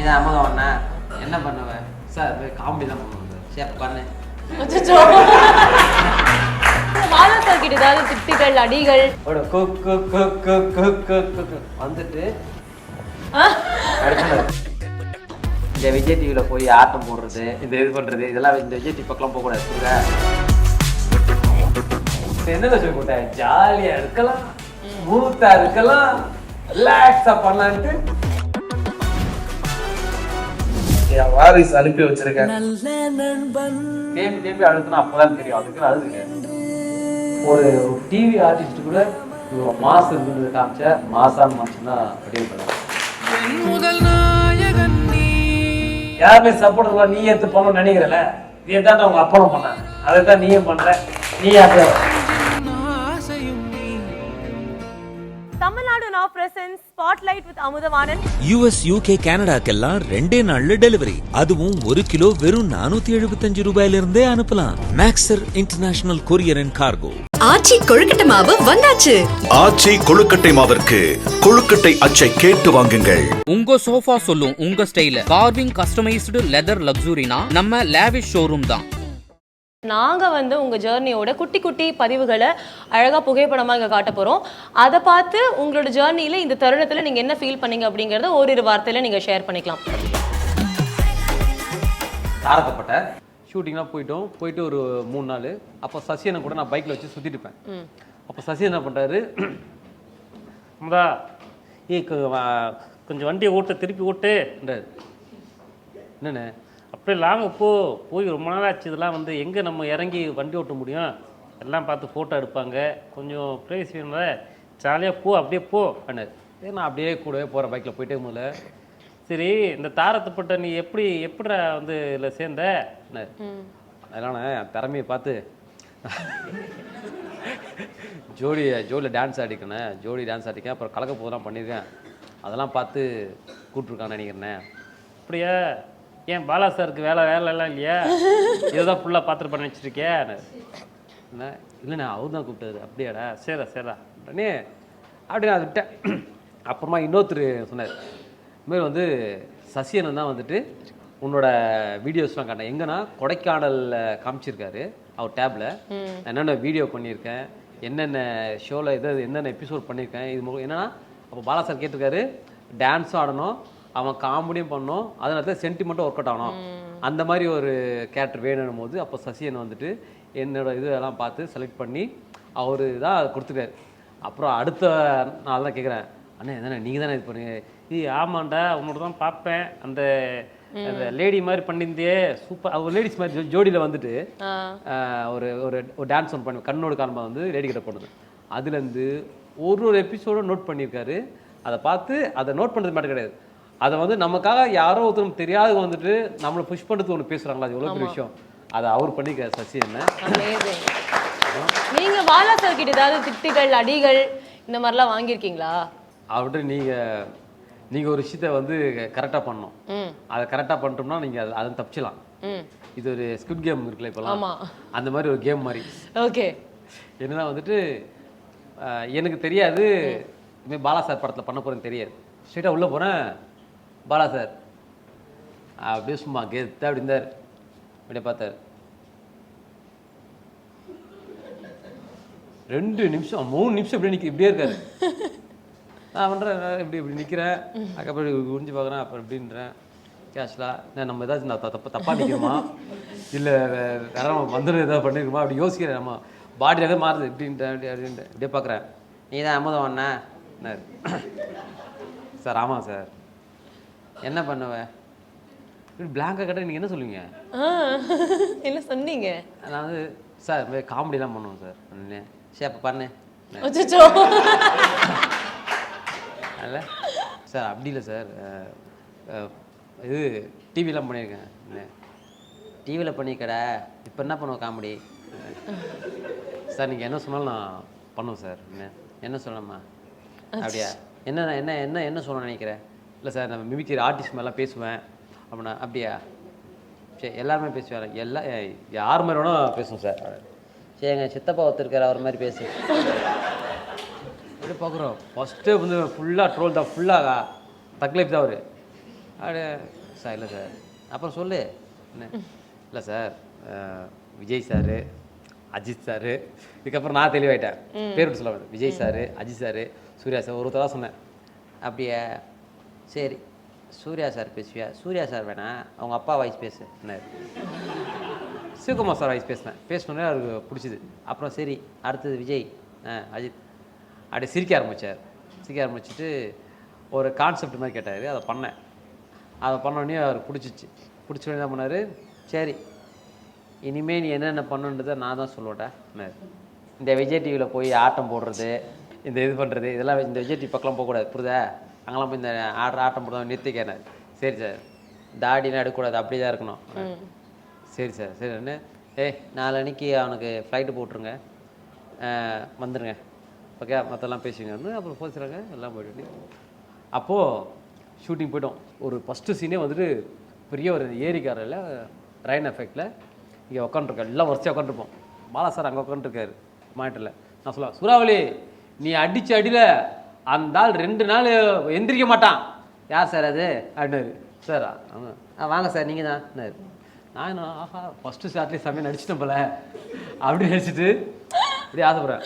தான் அம்மதம் அண்ணா என்ன பண்ணுவேன் சார் காமெடி தான் பண்ணுவேன் சார் ஷேப் பண்ணு கிட்ட ஏதாவது திட்டுகள் அடிகள் வந்துட்டு இந்த விஜய் டிவியில் போய் ஆட்டம் போடுறது இந்த இது பண்ணுறது இதெல்லாம் இந்த விஜய் டிவி பக்கம் போகக்கூடாது என்னென்ன சொல்லி போட்டேன் ஜாலியாக இருக்கலாம் ஸ்மூத்தாக இருக்கலாம் ரிலாக்ஸாக பண்ணலான்ட்டு வாரிசு அனுப்பி வச்சிருக்கேன் தேம்பி அழுத்தினா அப்போதான் தெரியும் அதுக்கு அழுதுங்க ஒரு டிவி ஆர்டிஸ்ட் கூட மாசம் இருந்தது காமிச்ச மாசான மனுஷன் தான் ரெடி பண்ணலாம் யாருமே சப்போர்ட் பண்ணலாம் நீ எடுத்து பண்ணணும்னு நினைக்கிறல நீ தான் உங்க அப்பனும் பண்ண அதை தான் நீயும் பண்ற நீ அப்படியே Tamil Nadu now presents Spotlight with Amudhavanan. US UK கனடாக்கெல்லாம் 2 நாள்ல டெலிவரி. அதுவும் 1 கிலோ வெறும் 475 ரூபாயில இருந்தே அனுப்பலாம். Maxer international courier and cargo. Aachi கொழுக்கட்டை மாவு வந்தாச்சு. ஆச்சி கொழுக்கட்டை மாவிற்கு கொழுக்கட்டை அச்சை கேட்டு வாங்குங்கள். உங்க சோஃபா சொல்லும் உங்க ஸ்டைல கார்விங் கஸ்டமைஸ்டு லெதர் லக்ஸுரினா நம்ம லேவிஷ் ஷோரூம் தான். நாங்கள் உங்கள் ஜேர்னியோட குட்டி குட்டி பதிவுகளை அழகாக புகைப்படமாக இங்கே காட்ட போகிறோம். அதை பார்த்து உங்களோட ஜேர்னியில் இந்த தருணத்தில் நீங்கள் என்ன ஃபீல் பண்ணீங்க அப்படிங்கிறத ஓரிரு வார்த்தையில் நீங்கள் ஷேர் பண்ணிக்கலாம். தாரத்தப்பட்ட ஷூட்டிங்லாம் போயிட்டு ஒரு 3 நாள் அப்போ சசியனை கூட நான் பைக்கில் வச்சு சுற்றிட்டு இருப்பேன். அப்போ சசி என்ன பண்ணுறாரு அம்மா கொஞ்சம் வண்டியை திருப்பி ஓட்டுன்றார். என்னென்ன அப்படியே லாங்க போய் ரொம்ப நாள் ஆச்சு இதெல்லாம் எங்கே நம்ம இறங்கி வண்டி ஓட்ட முடியும் எல்லாம் பார்த்து ஃபோட்டோ எடுப்பாங்க கொஞ்சம் ப்ரைஸ் வேணும்ல ஜாலியாக அப்படியே அப்படின்னாரு. நான் அப்படியே கூடவே போகிறேன் பைக்கில் போயிட்டே முதல்ல. சரி இந்த தாரத்தப்பட்ட நீ எப்படிடா இதில் சேர்ந்த அதனால திறமையை பார்த்து ஜோடியில் டான்ஸ் ஆடிக்கணேன் ஜோடி டான்ஸ் ஆடிக்கேன் அப்புறம் கலக்க போதெல்லாம் பண்ணியிருக்கேன் அதெல்லாம் பார்த்து கூப்பிட்ருக்கான்னு நினைக்கிறேன். அப்படியா ஏன் பாலா சாருக்கு வேலைலாம் இல்லையா இதுதான் ஃபுல்லாக பார்த்துட்டு பண்ணி வச்சுருக்கேன் என்ன இல்லைண்ணா அவர் தான் கூப்பிட்டாரு அப்படியாடா சரிடா உடனே அப்படி நான் விட்டேன். அப்புறமா இன்னொருத்தர் சொன்னார் இதுமாரி சசியனன் தான் உன்னோட வீடியோஸ்லாம் காட்டேன் எங்கன்னா கொடைக்கானலில் காமிச்சிருக்காரு அவர் டேப்பில் என்னென்ன வீடியோ பண்ணியிருக்கேன் என்னென்ன ஷோவில் என்னென்ன எபிசோட் பண்ணியிருக்கேன் இது என்னன்னா அப்போ பாலா சார் கேட்டிருக்காரு டான்ஸும் ஆடணும் அவன் காமெடியும் பண்ணோம் அதனால தான் சென்டிமெண்ட்டும் ஒர்க் அவுட் ஆகணும் அந்த மாதிரி ஒரு கேரக்டர் வேணும் போது அப்போ சசியன் என்னோட இதெல்லாம் பார்த்து செலக்ட் பண்ணி அவர் தான் கொடுத்துருக்காரு. அப்புறம் அடுத்த நாள் தான் கேட்குறேன் அண்ணே தானே நீங்கள் தானே இது பண்ணுங்க ஆமாண்டா உன்னோட தான் பார்ப்பேன் அந்த லேடி மாதிரி பண்ணியிருந்தே சூப்பர் அவர் லேடிஸ் மாதிரி ஜோடியில் ஒரு ஒரு டான்ஸ் ஒன்று பண்ணி கண்ணோடு காரணமாக லேடி கிட்ட போனது அதுலேருந்து ஒரு எபிசோடும் நோட் பண்ணியிருக்காரு. அதை பார்த்து அதை நோட் பண்ணுறது மட்டும் கிடையாது அதை நமக்காக யாரோ ஒருத்தரும் தெரியாத நம்மளை புஷ் பண்ணுறதுக்கு ஒன்று பேசுகிறாங்களா அது எவ்வளோ பெரிய விஷயம் அதை அவர் பண்ணிக்க சசி என்ன நீங்கள் பாலா சார் கிட்ட ஏதாவது திட்டுகள் அடிகள் இந்த மாதிரிலாம் வாங்கியிருக்கீங்களா? அவர்கிட்ட நீங்கள் ஒரு விஷயத்த கரெக்டாக பண்ணணும் அதை கரெக்டாக பண்ணிட்டோம்னா நீங்கள் அதை தப்பிச்சலாம். இது ஒரு ஸ்குட் கேம் இருக்குல்ல இப்போலாம் அந்த மாதிரி ஒரு கேம் மாதிரி. ஓகே என்னன்னா எனக்கு தெரியாது இதுமாதிரி பாலா சார் படத்தில் பண்ண போகிறேன்னு தெரியாது. ஸ்ட்ரெயிட்டாக உள்ளே போகிறேன் பாலா சார் அப்படியே சும்மா கெத்தாக அப்படி இருந்தார் அப்படியே பார்த்தார் 2 நிமிஷம் 3 நிமிஷம் இப்படியே இருக்காரு. நான் பண்ணுறேன் இப்படி நிற்கிறேன் அதுக்கப்புறம் குடிஞ்சு பார்க்குறேன் அப்புறம் எப்படின்றேன் கேஷ்லாக நம்ம ஏதாச்சும் தப்பாக நிற்கிறோமா இல்லை வேற வந்துடும் ஏதாவது பண்ணிருக்கோமா அப்படி யோசிக்கிறேன் நம்ம பாடியில் எதாவது மாறுது இப்படின்றேன் அப்படியே பார்க்குறேன். நீ தான் அம்மதம் அண்ணா சார் ஆமாம் சார் என்ன பண்ணுவேன் இப்படி பிளாங்காக கேட்டால் நீங்கள் என்ன சொல்லுவீங்க என்ன சொன்னீங்க? நான் சார் காமெடிலாம் பண்ணுவோம் சார் ஷேப்பை பண்ணு அதில் சார் அப்படி இல்லை சார் இது டிவிலாம் பண்ணியிருக்கேன் டிவியில் பண்ணிக்கடா இப்போ என்ன பண்ணுவோம் காமெடி சார் நீங்கள் என்ன சொன்னாலும் நான் பண்ணுவேன் சார் என்ன சொல்லணுமா அப்படியா என்ன சொல்ல நினைக்கிறேன் இல்லை சார் நான் மிமிக்கிற ஆர்டிஸ்ட் மேலாம் பேசுவேன் அப்படின்னா அப்படியா சரி எல்லாருமே பேசுவேன் யார் மாதிரி வேணும் பேசுவோம் சார் சரி எங்கள் சித்தப்பா ஒருத்தருக்கார் அவர் மாதிரி பேசு எப்படி பார்க்குறோம் ஃபஸ்ட்டு ஃபுல்லாக ட்ரோல் தான் ஃபுல்லாக தக் லைஃப் தான் அவர் அப்படியே சார் இல்லை சார் அப்புறம் சொல்லு என்ன இல்லை sir Vijay sir Ajith sir இதுக்கப்புறம் நான் தெளிவாயிட்டேன் பேர் விட்டு சொல்ல மாட்டேன் Vijay sir Ajith sir Suriya sir ஒருத்தர் தான் சொன்னேன் அப்படியே சரி சூர்யா சார் பேசுவியா சூர்யா சார் வேணாம் அவங்க அப்பா வாய்ஸ் பேசு என்ன சிவகுமார் சார் வாய்ஸ் பேசினோடனே அவருக்கு பிடிச்சிது அப்புறம் சரி அடுத்தது விஜய் அஜித் அப்படியே சிரிக்க ஆரம்பிச்சிட்டு ஒரு கான்செப்ட் மாதிரி கேட்டார் அதை பண்ணேன் அதை பண்ணோடனே அவருக்கு பிடிச்சோடனே என்ன பண்ணார் சரி இனிமேல் நீ என்னென்ன பண்ணுன்றதை நான் தான் சொல்லுவேன் இந்த விஜய் டிவியில் போய் ஆட்டம் போடுறது இந்த இது பண்ணுறது இதெல்லாம் இந்த விஜய் டிவி பக்கம்லாம் போகக்கூடாது புரியுதா அங்கெல்லாம் போய் இந்த ஆட்டம் போடுறத நிறுத்திக்கிறேன் சரி சார் தாடிலாம் எடுக்கக்கூடாது அப்படி தான் இருக்கணும் சரி சார் சரிண்ணே நாளன்னைக்கு அவனுக்கு ஃப்ளைட்டு போட்டுருங்க வந்துடுங்க ஓகே மற்றெல்லாம் பேசுவீங்க வந்து அப்புறம் போச்சுறாங்க எல்லாம் போய்ட்டு அப்போது ஷூட்டிங் போய்ட்டோம் ஒரு ஃபஸ்ட்டு சீனே வந்துட்டு பெரிய ஒரு ஏரிக்காரில் ரெயின் எஃபெக்டில் இங்கே உட்காந்துருக்கேன் எல்லாம் வரிசையாக உட்காந்துருப்போம் பாலா சார் அங்கே உட்காந்துருக்காரு மானிட்டரில் நான் சொல்லுவேன் சூறாவளி நீ அடித்த அடியில் அந்த ஆள் 2 நாள் எந்திரிக்க மாட்டான் யார் சார் அது அப்படின்னாரு சார் வாங்க சார் நீங்கள் தான் நான் ஆஹா ஃபஸ்ட்டு ஷாட்லேயே செம்மையாக நடிச்சிட்டேன் போல அப்படி நடிச்சிட்டு அப்படியே ஆசைப்படுறேன்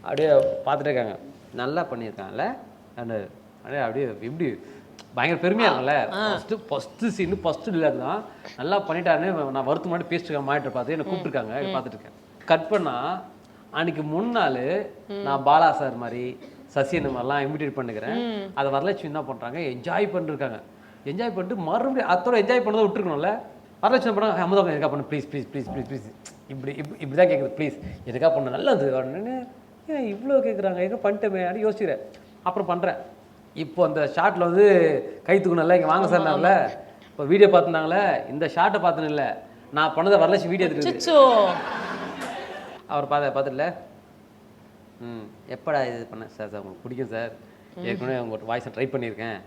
அப்படியே பார்த்துட்டே இருக்காங்க நல்லா பண்ணியிருக்காங்கல்ல அப்படியே எப்படி பயங்கர பெருமையாக இருக்கும்ல ஃபஸ்ட்டு சீனு ஃபஸ்ட்டு டில்லர் தான் நல்லா பண்ணிட்டாருன்னு நான் வருத்து முன்னாடி பேசிட்டு மானிட்டர் பார்த்து என்னை கூப்பிட்டுருக்காங்க பார்த்துட்டு இருக்கேன் கட் பண்ணால் அன்றைக்கி முன்னாள் நான் பாலா சார் மாதிரி சசி இந்த மாதிரிலாம் இமிடேட் பண்ணுக்கிறேன் அதை வரலட்சுமி என்ன பண்ணுறாங்க என்ஜாய் பண்ணிருக்காங்க என்ஜாய் பண்ணிட்டு மறுபடியும் அதோட என்ஜாய் பண்ணதை விட்டுருக்கணும்ல வரலட்சுமி பண்ணாங்க அமுதம் எனக்கா பண்ணு please please please please please இப்படி தான் கேட்குது ப்ளீஸ் எனக்கா பண்ண நல்லது அப்படின்னு ஏன் இவ்வளோ கேட்குறாங்க எங்கே பண்ணிட்டோமே அப்படின்னு யோசிக்கிறேன் அப்புறம் பண்ணுறேன் இப்போ அந்த ஷாட்டில் வந்து கை தூக்கணும்ல இங்கே வாங்க சார்னால இப்போ வீடியோ பார்த்துருந்தாங்களே இந்த ஷாட்டை பார்த்துன்னு இல்லை நான் பண்ணதை வரலட்சுமி வீடியோ எடுத்துக்கிட்டு அவர் பார்த்துட்டுல எப்படா இது பண்ணேன் சார் உங்களுக்கு பிடிக்கும் சார் ஏற்கனவே உங்கள் வாய்ஸை ட்ரை பண்ணியிருக்கேன்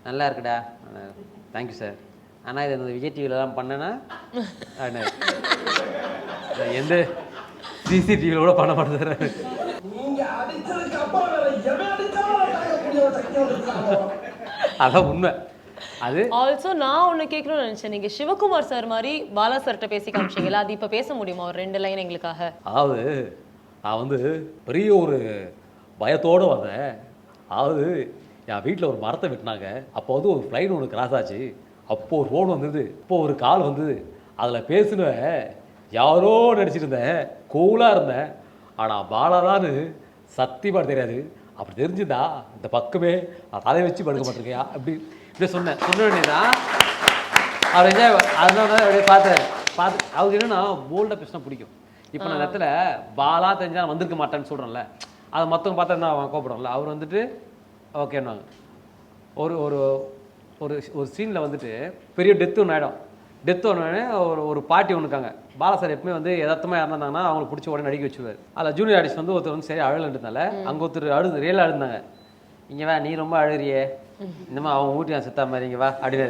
நல்லா இருக்குடா தேங்க்யூ சார் ஆனால் இது இந்த விஜய் டிவிலலாம் பண்ணேன்னா எந்த சிசிடிவியில் கூட பண்ண மாட்டேன் அதான் உண்மை அது ஆல்சோ நான் ஒன்று கேட்கணும்னு நினச்சேன் நீங்கள் சிவகுமார் சார் மாதிரி பாலா சார்கிட்ட பேசி காமிச்சிங்களா அது இப்போ பேச முடியுமா ஒரு 2 லைன் எங்களுக்காக அதாவது நான் வந்து பெரிய ஒரு பயத்தோடு வந்தேன் அதாவது என் வீட்டில் ஒரு மரத்தை வெட்டினாங்க அப்போ வந்து ஒரு ஃப்ளைட் ஒன்று கிராஸ் ஆச்சு அப்போது ஒரு ஃபோன் வந்தது இப்போ ஒரு கால் வந்தது அதில் பேசுனேன் யாரோ நடிச்சிட்டு இருந்தேன் கூலாக இருந்தேன் ஆனால் பாலாதான்னு சத்தியமாக தெரியாது அப்படி தெரிஞ்சுதா இந்த பக்கமே அதை வச்சு படுக்க மாட்டிருக்கியா இப்படி சொன்னேன் தான் அவர் என்ஜாய் அதனால அப்படியே பார்த்தேன் அவருக்கு என்னன்னா போல்டாக பேசினா பிடிக்கும் இப்போ நான் இடத்துல பாலா தெரிஞ்சா வந்திருக்க மாட்டேன்னு சொல்கிறேன்ல அதை மற்றவங்க பார்த்தா அவன் கோப்படுறோம்ல அவர் வந்துட்டு ஓகேன்னாங்க ஒரு ஒரு ஒரு ஒரு சீனில் வந்துட்டு பெரிய டெத்து ஒன்று ஆகிடும் டெத்து ஒன்று ஒரு பாட்டி ஒன்று இருக்காங்க பாலா சார் எப்பவுமே வந்து எதார்த்தமாக இறந்தாங்கன்னா அவங்களுக்கு பிடிச்ச உடனே நடிக்க வச்சுருவார் அதில் ஜூனியர் ஆர்டிஸ்ட் வந்து ஒருத்தர் வந்து சரி அழகுன்றதுனால அங்கே ஒருத்தர் ரியலாக அழுந்தாங்க இங்கே வா நீ ரொம்ப அழுகிறியே இந்தமா அவங்க ஊட்டி நான் செத்தா மாதிரி இங்கே வா அப்படின்னு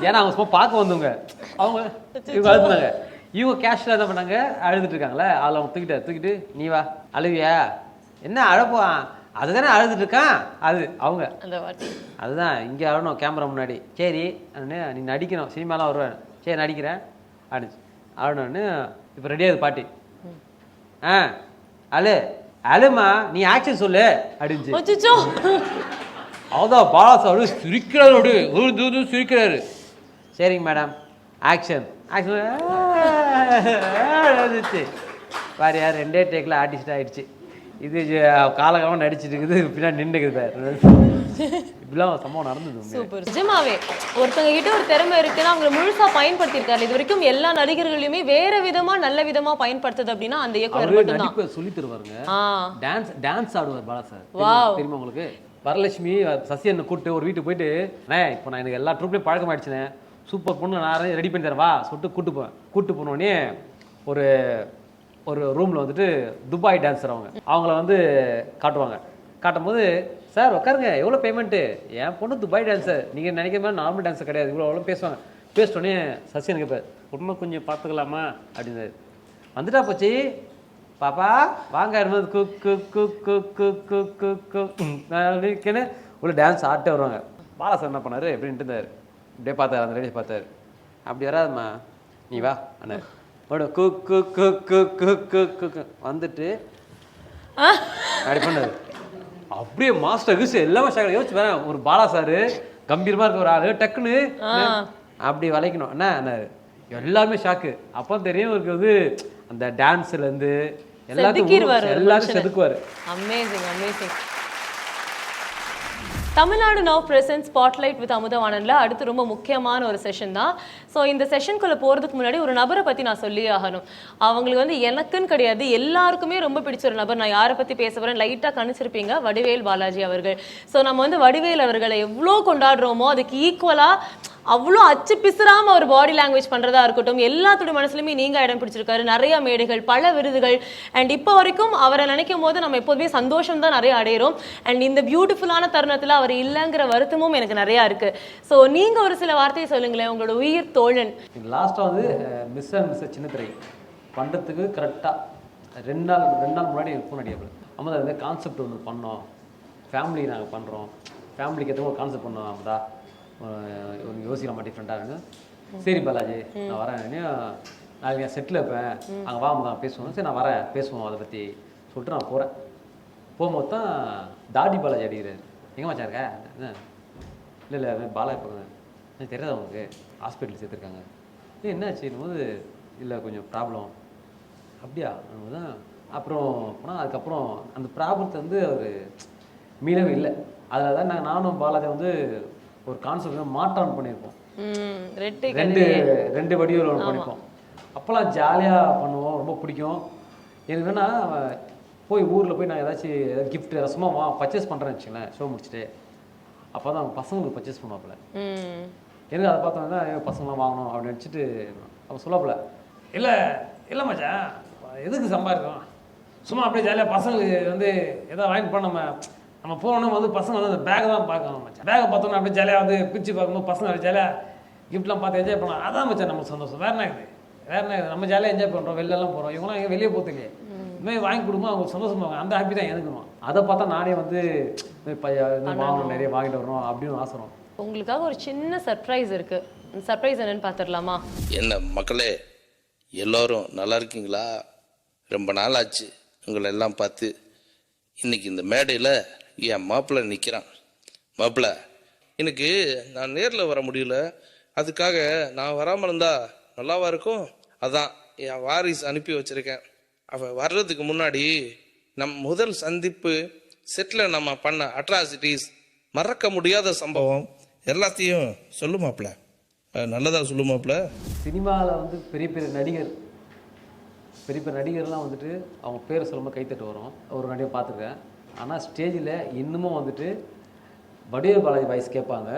ஏன்னா அவங்க சும்மா பார்க்க வந்தவங்க அவங்க இவங்க அழுதுனாங்க இவங்க கேஷில் என்ன பண்ணாங்க அழுதுட்டு இருக்காங்களே அதில் அவங்க தூக்கிட்டு நீ வா அழுவியா என்ன அழப்போம் அதுதானே அழுதுட்டு இருக்கான் அது அவங்க அதுதான் இங்கே அழணும் கேமரா முன்னாடி சரி நீ நடிக்கணும் சினிமாலாம் வருவேன் சரி நடிக்கிறேன் அப்படின்னு அழணுன்னு இப்போ ரெடியாகுது பாட்டி அழுமா நீ ஆக்ஷன் சொல்லு அப்படின்னு அதான் பாலா சார் சிரிக்கிறாரு சிரிக்கிறாரு சரிங்க மேடம் ஆக்ஷன் பாரு யார் 2 டேக்கில் ஆர்டிஸ்ட் ஆகிடுச்சு இது காலகாலமாக நடிச்சிட்டு இருக்குது பின்னாடி நின்றுக்குது சார் இப்படிலாம் சம்பவம் நடந்தது சூப்பர் நிஜமாவே ஒருத்தங்க கிட்ட ஒரு திறமை இருக்குன்னா அவங்களை முழுசா பயன்படுத்தியிருக்காரு இது வரைக்கும் எல்லா நடிகர்களையுமே வேற விதமா நல்ல விதமா பயன்படுத்துது அப்படின்னா அந்த இயக்குனர் மட்டும்தான் சொல்லி தருவாருங்க டான்ஸ் ஆடுவார் பாலா சார் தெரியுமா உங்களுக்கு வரலட்சுமி சசி என்ன கூப்பிட்டு ஒரு வீட்டுக்கு போயிட்டு இப்போ நான் எனக்கு எல்லா ட்ரூப்லேயும் பழக்கம் ஆயிடுச்சுனேன் சூப்பர் பொண்ணு நான் ரெடி பண்ணி தரேன் வா சொல்லிட்டு கூப்பிட்டு போனோடனே ஒரு ஒரு ரூமில் வந்துட்டு துபாய் டான்ஸர் அவங்கள வந்து காட்டும் போது சார் உட்காருங்க எவ்வளோ பேமெண்ட்டு என் பொண்ணு துபாய் டான்ஸர் நீங்கள் நினைக்கிற மாதிரி நார்மல் டான்ஸர் கிடையாது இவ்வளோ பேசுவாங்க பேசிட்டோடனே சசி எனக்கு இப்போ பொண்ணு கொஞ்சம் பார்த்துக்கலாமா அப்படின்னு வந்துட்டா போச்சு பாப்பா வாங்க இருந்தது குக்கு குக்கு குக்கு குக்கு உள்ள டான்ஸ் ஆட்டே வருவாங்க பாலா சார் என்ன பண்ணார் எப்படின்ட்டு இருந்தார். அப்படியே பார்த்தாரு, அந்த லேடிஸ் பார்த்தாரு. அப்படி வராதும்மா, நீ வா அண்ணாரு. கு கு கு கு கு கு கு வந்துட்டு அப்படி பண்ணாரு. அப்படியே மாஸ்டர் கிஸ் எல்லாமே ஷாக். யோசிச்சு பாரு, ஒரு பாலா சார் கம்பீரமாக இருக்க ஒரு ஆள் டக்குன்னு அப்படி வளைக்கணும் என்ன எல்லாமே ஷாக்கு. அப்போ தெரியும் இவருக்கு வந்து அந்த டான்ஸ்லேருந்து எல்லாத்தையும் செதுக்குவார். Amazing amazing. Tamil Nadu now present spotlight with அமுதவாணன்ல அடுத்து ரொம்ப முக்கியமான ஒரு செஷன் தான். ஸோ இந்த செஷனுக்குள்ளே போகிறதுக்கு முன்னாடி ஒரு நபரை பற்றி நான் சொல்லி ஆகணும். அவங்களுக்கு வந்து எனக்குன்னு கிடையாது, எல்லாருக்குமே ரொம்ப பிடிச்ச ஒரு நபர். நான் யாரை பற்றி பேச போகிறேன் லைட்டாக கணிச்சிருப்பீங்க, வடிவேல் பாலாஜி அவர்கள். ஸோ நம்ம வந்து வடிவேல் அவர்களை எவ்வளோ கொண்டாடுறோமோ அதுக்கு ஈக்குவலாக அவ்வளோ அச்சு பிசுறாம அவர் பாடி லாங்குவேஜ் பண்றதா இருக்கட்டும், எல்லாத்துடைய மனசுலையுமே நீங்க இடம் பிடிச்சிருக்காரு. நிறைய மேடைகள், பல விருதுகள். அண்ட் இப்போ வரைக்கும் அவரை நினைக்கும் போது நம்ம எப்போதுமே சந்தோஷம் தான் நிறைய அடையிறோம். அண்ட் இந்த பியூட்டிஃபுல்லான தருணத்துல அவர் இல்லைங்கிற வருத்தமும் எனக்கு நிறைய இருக்கு. ஸோ நீங்க ஒரு சில வார்த்தையை சொல்லுங்களேன், உங்களோட உயிர் தோழன். லாஸ்ட்டாக வந்து மிஸ் சின்னத்திரை பண்ணுறதுக்கு கரெக்டாக ரெண்டு நாள் முன்னாடி ஃபோன் அடியாப்பில். அம்மதா இந்த கான்செப்ட் ஒன்று பண்ணோம், ஃபேமிலி நாங்கள் பண்ணுறோம், ஃபேமிலிக்கு ஏற்ற ஒரு கான்செப்ட் பண்ணோம். அம்மதா ஒரு யோசிக்கலாமா டிஃப்ரெண்ட்டாக வேணும். சரி பாலாஜி நான் வரேன், நாளைக்கு என் செட்டில் இருப்பேன், அங்கே வாங்க தான் பேசுவோம். சரி நான் வரேன் பேசுவோம் அதை பற்றி சொல்லிட்டு நான் போகிறேன். போகும்போது தான் தாடி பாலாஜி அடிக்கிறார். எங்கே மச்சா இருக்க? இல்லை பாலா இப்போ தெரியாத அவங்களுக்கு ஹாஸ்பிட்டல் சேர்த்துருக்காங்க. என்னாச்சு போது இல்லை கொஞ்சம் ப்ராப்ளம். அப்படியா தான் அப்புறம் போனால் அதுக்கப்புறம் அந்த ப்ராப்ளத்தை வந்து அவர் மீளவே இல்லை. அதில் தான் நானும் பாலாஜி வந்து ஒரு கான்செப்ட் மாற்றம் பண்ணியிருப்போம். ரெண்டு வடிவில் ஒன்று பண்ணிப்போம். அப்போல்லாம் ஜாலியாக பண்ணுவோம், ரொம்ப பிடிக்கும். எனக்கு வேணா போய் ஊரில் போய் நான் ஏதாச்சும் கிஃப்ட் ரசமாக பர்ச்சேஸ் பண்ணுறேன்னு வச்சுங்களேன், ஷோ முடிச்சுட்டு. அப்போ தான் அவங்க பசங்களுக்கு பர்ச்சேஸ் பண்ணுவாப்புல. எனக்கு அதை பார்த்தோன்னா பசங்களாம் வாங்கணும் அப்படின்னு நினச்சிட்டு அவன் சொல்லாப்புல, இல்லை மச்சான் எதுக்கு சம்பாதிக்கும், சும்மா அப்படியே ஜாலியாக பசங்களுக்கு வந்து எதாவது வாங்கிட்டு போனால் நம்ம போனோன்னா வந்து பசங்க வந்து அந்த பேக்கை தான் பார்க்கணும் மச்சான். பேக்கை பார்த்தோன்னா அப்படியே ஜாலியாக வந்து பிரித்து பார்க்கும்போது பசங்க அப்படி ஜாலியாக கிஃப்ட்லாம் பார்த்து என்ஜாய் பண்ணலாம். அதான் மச்சான் நமக்கு சந்தோஷம். வேறு என்ன இருக்குது நம்ம ஜாலியாக என்ஜாய் பண்ணுறோம், வெளிலலாம் போகிறோம். இவங்களாம் எங்கே வெளியே போகிறது இல்லையே, இதுமாதிரி வாங்கி கொடுக்கும்போது அவங்க சந்தோஷமாக அந்த ஹாப்பி தான் எனக்குமா. அதை பார்த்தா நானே வந்து வாங்கணும், நிறைய வாங்கிட்டு வரணும் அப்படின்னு ஆசைறோம். உங்களுக்காக ஒரு சின்ன சர்ப்ரைஸ் இருக்கு. சர்ப்ரைஸ் என்னன்னு பார்த்துடலாமா? என்ன மக்களே, எல்லோரும் நல்லா இருக்கீங்களா? ரொம்ப நாள் ஆச்சு உங்களை எல்லாம் பார்த்து. இன்னைக்கு இந்த மேடையில் என் மாப்பிள்ளை நிற்கிறான். மாப்பிள்ளை, எனக்கு நான் நேரில் வர முடியல, அதுக்காக நான் வராமல் இருந்தா நல்லாவா இருக்கும்? அதான் என் வாரிஸ் அனுப்பி வச்சிருக்கேன். அவன் வர்றதுக்கு முன்னாடி முதல் சந்திப்பு செட்டில் நம்ம பண்ண அட்ராசிட்டிஸ், மறக்க முடியாத சம்பவம் எல்லாத்தையும் சொல்லுமாப்ல. நல்லதா சொல்லுமாப்ல. சினிமாவில் வந்து பெரிய பெரிய நடிகர்லாம் வந்துட்டு அவங்க பேரை சொல்லும்போது கைத்தட்டு வரும். ஒரு நடிகை பார்த்துருக்கேன். ஆனால் ஸ்டேஜில் இன்னமும் வந்துட்டு வடிவேல் பாலாஜி வாய்ஸ் கேட்பாங்க.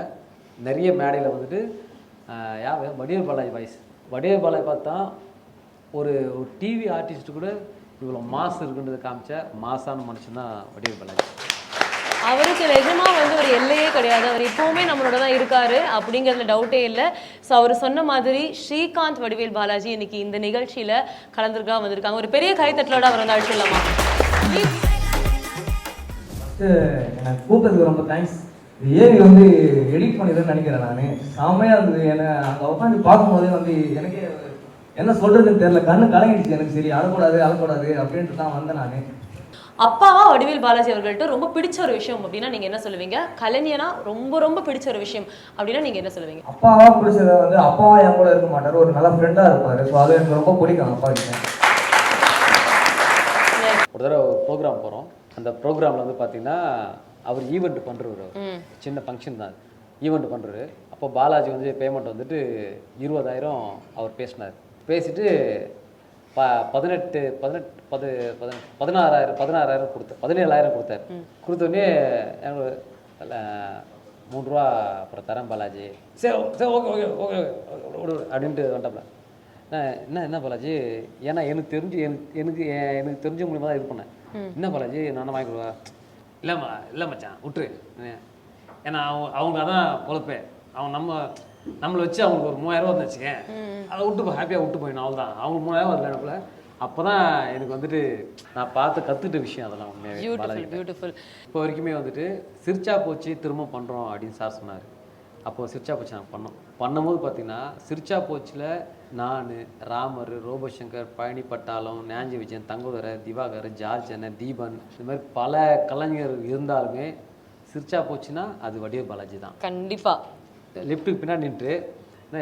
நிறைய மேடையில் வந்துட்டு வடிவேல் பாலாஜி வாய்ஸ். வடிவேல் பாலாஜி பார்த்தா ஒரு டிவி ஆர்டிஸ்ட்டு கூட இவ்வளோ மாஸ் இருக்குன்றதை காமிச்ச மாசான மனுஷன் தான் வடிவேல் பாலாஜி. அவருக்கு நிஜமா வந்து ஒரு எல்லையே கிடையாது. அவர் இப்போவுமே நம்மளோட தான் இருக்காரு, அப்படிங்கிறதுல டவுட்டே இல்லை. ஸோ அவர் சொன்ன மாதிரி ஸ்ரீகாந்த் வடிவேல் பாலாஜி இன்னைக்கு இந்த நிகழ்ச்சியில் கலந்துருக்கா வந்திருக்காங்க. ஒரு பெரிய கைத்தட்டலோட அவர் வந்து அடிச்சிடலாமா? எனக்கு கூப்பிட்டதுக்கு ரொம்ப தேங்க்ஸ். ஏவி வந்து எடிட் பண்ணிடுன்னு நினைக்கிறேன். நான் செம்மையாக இருந்தது. என்னை அங்கே உட்காந்து பார்க்கும்போதே வந்து எனக்கு என்ன சொல்கிறதுன்னு தெரியல, கண்ணு கலங்கிடுச்சு எனக்கு. சரி அழக்கூடாது அப்படின்ட்டு தான் வந்தேன் நான். அப்பாவா வடிவேல் பாலாஜி அவர்கள்ட்ட ரொம்ப பிடிச்ச ஒரு விஷயம் அப்படின்னா நீங்க என்ன சொல்லுவீங்க? கலைஞனா ரொம்ப ரொம்ப பிடிச்ச ஒரு விஷயம் அப்படின்னா நீங்க என்ன சொல்லுவீங்க? அப்பாவா பிடிச்சத வந்து அப்பாவா என் கூட இருக்க மாட்டாரு, ஒரு நல்ல ஃப்ரெண்டா இருப்பாரு. ஸோ அது எனக்கு ரொம்ப பிடிக்கும் அப்பா கிட்ட. ஒரு தடவை ஒரு ப்ரோக்ராம் போகிறோம். அந்த ப்ரோக்ராமில் வந்து பார்த்தீங்கன்னா அவர் ஈவெண்ட் பண்ணுறவர், சின்ன ஃபங்க்ஷன் தான் ஈவெண்ட் பண்ணுறாரு. அப்போ பாலாஜி வந்து பேமெண்ட் வந்துட்டு 20,000 அவர் பேசினார். பேசிட்டு 16,000 கொடுத்தார். 17,000 கொடுத்தார். கொடுத்தோடனே எனக்கு 3 ரூபா அப்புறம் தரேன் பாலாஜி. சரி சரி ஓகே ஓகே ஓகே அப்படின்ட்டு வந்துட்டாப்ல. என்ன பாலாஜி, ஏன்னா எனக்கு தெரிஞ்ச மூலியமாக தான் இது பண்ணேன். என்ன பாலாஜி நான் வாங்கி கொடுவா? இல்லை மச்சான் விட்டுரு. ஏன்னா அவங்க அதான் பொழப்பேன். அவன் நம்மளை வச்சு அவங்களுக்கு ஒரு 3,000 ரூபா வந்துச்சுக்கேன், அதை விட்டு ஹாப்பியாக விட்டு போயிடணும். அவள் தான் அவங்க 3,000 வரல எனக்குள்ள. அப்போ தான் எனக்கு வந்துட்டு நான் பார்த்து கற்றுட்ட விஷயம் அதெல்லாம் உண்மையாகவே பாலாஜி. பியூட்டிஃபுல். இப்போ வரைக்குமே வந்துட்டு சிரிச்சா போச்சு திரும்ப பண்ணுறோம் அப்படின்னு சார் சொன்னார். அப்போது சிரிச்சா போச்சு நாங்கள் பண்ணும்போது பார்த்தீங்கன்னா சிரிச்சா போச்சில் நான், ராமர், ரோபோசங்கர், பழனி பட்டாளம், ஞாஞ்சி விஜயன், தங்கோதர, திவாகர், ஜார்ஜ் அண்ணன், தீபன், இந்த மாதிரி பல கலைஞர் இருந்தாலுமே சிரிச்சா போச்சுன்னா அது வடிவேல் பாலாஜி தான். கண்டிப்பாக லிஃப்ட்டுக்கு பின்னாடி நின்று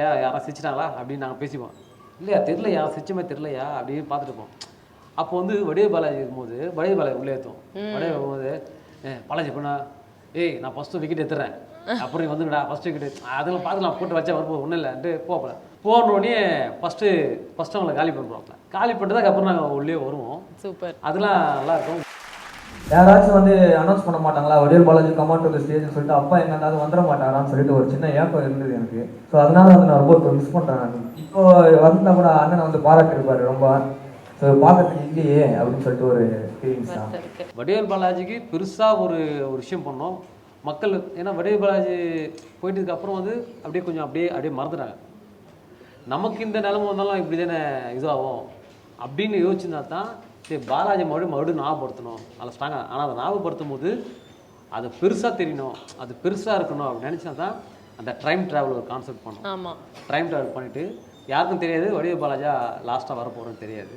யாராவது சிரிச்சிட்டாங்களா அப்படின்னு நாங்கள் பேசிப்போம். இல்லையா தெரியலையா, சிரிச்சமே தெரியலையா அப்படின்னு பார்த்துட்டு இருப்போம். அப்போ வந்து வடிவேல் பாலாஜி இருக்கும்போது வடிவேல் பாலாஜி உள்ளே ஏற்றுவோம். வடிவேல் வரும்போது பாலாஜி பண்ணா ஏய் நான் ஃபஸ்ட்டு விக்கெட் எடுத்துறேன் அப்புறம் வந்துங்கடா ஃபஸ்ட் விக்கெட் அதெல்லாம் பார்த்து நான் போட்டு வச்சா வரும்போது ஒன்றும் இல்லைன்ட்டு போகல. போனோடனே ஃபஸ்ட்டு அவங்களை காலி பண்ணுறோம். காலி பண்ணிட்டு அப்புறம் நாங்கள் உள்ளே வருவோம். சூப்பர். அதெல்லாம் நல்லா இருக்கும். யாராச்சும் வந்து அனௌன்ஸ் பண்ண மாட்டாங்களா வடிவேல் பாலாஜி கமாண்ட் டு ஸ்டேஜ்னு சொல்லிட்டு அப்பா எங்கேயாவது வந்துட மாட்டாரான்னு சொல்லிட்டு ஒரு சின்ன ஏக்கம் இருந்தது எனக்கு. ஸோ அதனால வந்து நான் ரொம்ப மிஸ் பண்ணுறேன். நான் இப்போ வந்தால் கூட அண்ணனை வந்து பாராட்டிருப்பாரு ரொம்ப. ஸோ பார்க்கறதுக்கு இல்லையே அப்படின்னு சொல்லிட்டு ஒரு ஃபீலிங்ஸ் தான். வடிவேல் பாலாஜிக்கு பெருசாக ஒரு விஷயம் பண்ணோம் மக்கள். ஏன்னா வடிவேல் பாலாஜி போயிட்டதுக்கு அப்புறம் வந்து அப்படியே மறந்துட்டாங்க. நமக்கு இந்த நிலைமை வந்தாலும் இப்படி தானே இதாகும் அப்படின்னு யோசிச்சுனா தான் சரி பாலாஜி மறுபடியும் ஞாபகப்படுத்தணும் அதில் ஸ்ட்ராங்காக. ஆனால் அதை ஞாபகப்படுத்தும் போது அது பெருசாக தெரியணும், அது பெருசாக இருக்கணும் அப்படின்னு நினச்சா தான் அந்த டைம் ட்ராவல் ஒரு கான்செப்ட் பண்ணோம். ஆமாம், டைம் ட்ராவல் பண்ணிவிட்டு யாருக்கும் தெரியாது வடிவேல் பாலாஜா லாஸ்ட்டாக வரப்போகிறோன்னு தெரியாது.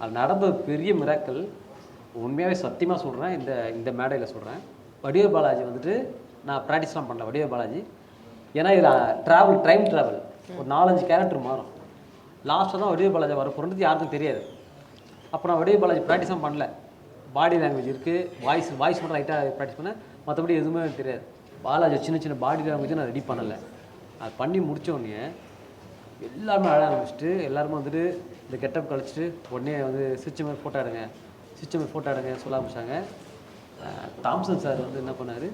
அது நடந்த பெரிய மிராக்கள். உண்மையாகவே சத்தியமாக சொல்கிறேன், இந்த மேடையில் சொல்கிறேன். வடிவேல் பாலாஜி வந்துட்டு நான் ப்ராக்டிஸ்லாம் பண்ணல வடிவேல் பாலாஜி. ஏன்னா இதில் டைம் ட்ராவல் ஒரு 4-5 கேரக்டர் மாறும். லாஸ்ட்டாக தான் வடிவேல் பாலாஜி வர போகிறது யாருக்கும் தெரியாது. அப்போ நான் வடிவேல் பாலாஜி ப்ராக்டிஸும் பண்ணல. பாடி லாங்குவேஜ் இருக்குது, வாய்ஸ் மட்டும் லைட்டாக ப்ராக்டிஸ் பண்ணேன், மற்றபடி எதுவுமே தெரியாது. பாலாஜி சின்ன பாடி லாங்குவேஜ் நான் ரெடி பண்ணலை. அது பண்ணி முடித்த உடனே எல்லாருமே அழ ஆரம்பிச்சுட்டு எல்லாருமே வந்துட்டு இந்த கெட்டப் கழிச்சிட்டு உடனே வந்து சிரிச்ச மாதிரி ஃபோட்டோ எடுங்க சொல்ல ஆரம்பிச்சாங்க. தாம்சன் சார் வந்து என்ன பண்ணார்,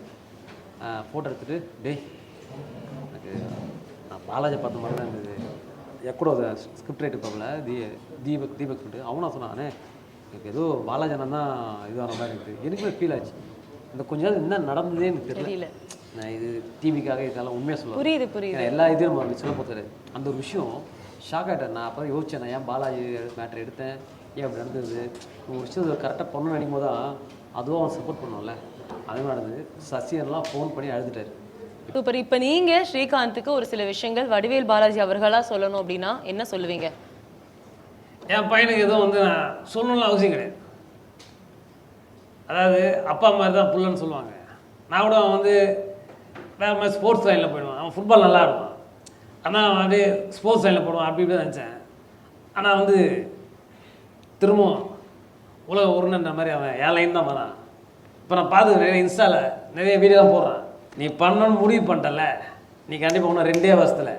ஃபோட்டோ எடுத்துகிட்டு டேய் எனக்கு நான் பாலாஜி பார்த்த மாதிரி தான் இருந்தது. எக்கூட ஸ்கிரிப்ட் ரைட்டர் பார்க்கல தீபக் சொல்லிட்டு அவனா சொன்னானே எனக்கு ஏதோ பாலாஜி அண்ணன் தான் இதுவான மாதிரி இருக்குது. எனக்குமே ஃபீல் ஆச்சு. இந்த கொஞ்ச நாள் என்ன நடந்ததே எனக்கு தெரியல. நான் இது டிவிக்காக இதெல்லாம் உண்மையாக சொல்லுவேன். புரியுது. எல்லா இதையும் நம்ம சொல்ல போகிறது அந்த ஒரு விஷயம் ஷாக் ஆகிட்டேன். நான் அப்போ யோசித்தேன், நான் ஏன் பாலாஜி மேட்ரு எடுத்தேன், ஏன் அப்படி நடந்தது. ஒரு விஷயம் கரெக்டாக பண்ணணும்னு நினைக்கும் போது தான் அதுவும் அவன் சப்போர்ட் பண்ணுவோம்ல, அதுவும் நடந்தது. சசியெல்லாம் ஃபோன் பண்ணி அழுதுட்டார். சூப்பர். இப்போ நீங்கள் ஸ்ரீகாந்துக்கு ஒரு சில விஷயங்கள் வடிவேல் பாலாஜி அவர்களாக சொல்லணும் அப்படின்னா என்ன சொல்லுவீங்க? என் பையனுக்கு எதுவும் வந்து நான் சொல்லணும்னு அவசியம் கிடையாது. அதாவது அப்பா மாதிரி தான் புள்ளன்னு சொல்லுவாங்க. நான் கூட வந்து வேறு மாதிரி ஸ்போர்ட்ஸ் லைனில் போயிடுவான். அவன் ஃபுட்பால் நல்லா இருப்பான், ஆனால் அவன் அப்படியே ஸ்போர்ட்ஸ் லைனில் போடுவான். அப்படி இப்படி நினச்சேன். ஆனால் வந்து திரும்பவும் உலக உருணுன்ற மாதிரி அவன் என் லைன் தான் வரான். இப்போ நான் பார்த்து நிறைய இன்ஸ்டாவில் நிறைய வீடியோலாம் போடுறான். நீ பண்ணணும்னு முடிவு பண்ணிட்டல, நீ கண்டிப்பாக ஒன்றும் 2 வருஷத்தில்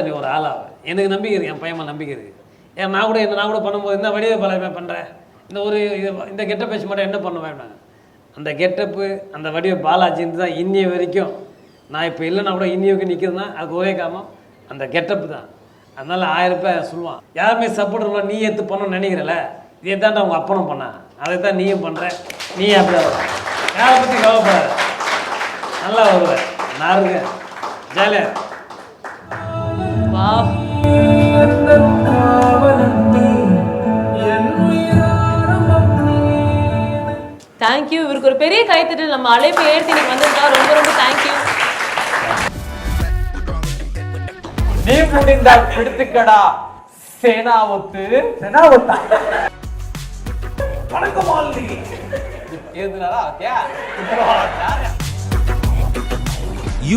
நீ ஒரு ஆளாக. எனக்கு நம்பிக்கை இருக்குது, என் பையன் நம்பிக்கை இருக்குது. ஏன் நான் கூட பண்ணும்போது என்ன வடிவேல் பாலாஜி பண்ணுறேன், இந்த கெட்டப் பேச்சு மட்டும் என்ன பண்ணுவேன். அந்த கெட்டப்பு அந்த வடிவேல் பாலாஜின்னு தான் இன்னிய வரைக்கும். நான் இப்போ இல்லைன்னா கூட இன்னியோக்கு நிற்கிறதுனா அதுக்கு ஒரே காரணம் அந்த கெட்டப்பு தான். அதனால் 1000 பேர் சொல்லுவான். யாருமே சப்போர்ட் பண்ணலாம், நீ எடுத்து பண்ணணும்னு நினைக்கிறல, இதை தாண்டா அவங்க அப்பனும் பண்ணான், அதை தான் நீயும் பண்ணுற. நீ அப்படி யாரை பற்றி கவலைப்படாத, நல்லா வருவேன். நான் இருக்கேன், ஜாலியாக. தேங்க்யூ. இவருக்கு ஒரு பெரிய கைத்தட்டல். நம்ம அழைப்பு ஏற்றி நீங்க வந்திருந்தா ரொம்ப ரொம்ப தேங்க்யூ. நீ முடிந்தால் பிடித்துக்கடா சேனாவத்து வணக்கமாலி ஏதுனாரா கே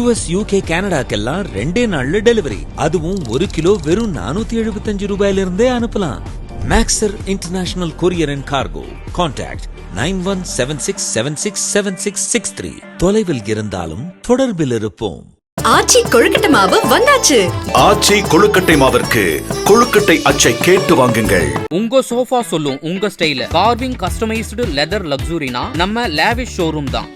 US UK கனடாக்கெல்லாம் 2 நாள்ல டெலிவரி. அதுவும் 1 கிலோ வெறும் 475 ரூபாயிலிருந்தே அனுப்பலாம். Maxer International Courier and Cargo. Contact 9176767663. தொலைவில் இருந்தாலும் தொடர்பில் இருப்போம். ஆச்சி கொழுக்கட்டை மாவு வந்தாச்சு. ஆச்சி கொழுக்கட்டை மாவிற்கு கொழுக்கட்டை அச்சை கேட்டு வாங்குங்கள். உங்க சோஃபா சொல்லும் உங்க ஸ்டைல. கார்விங் கஸ்டமைஸ்டு லெதர் லக்ஸுரினா நம்ம லேவிஷ் ஷோரூம் தான்.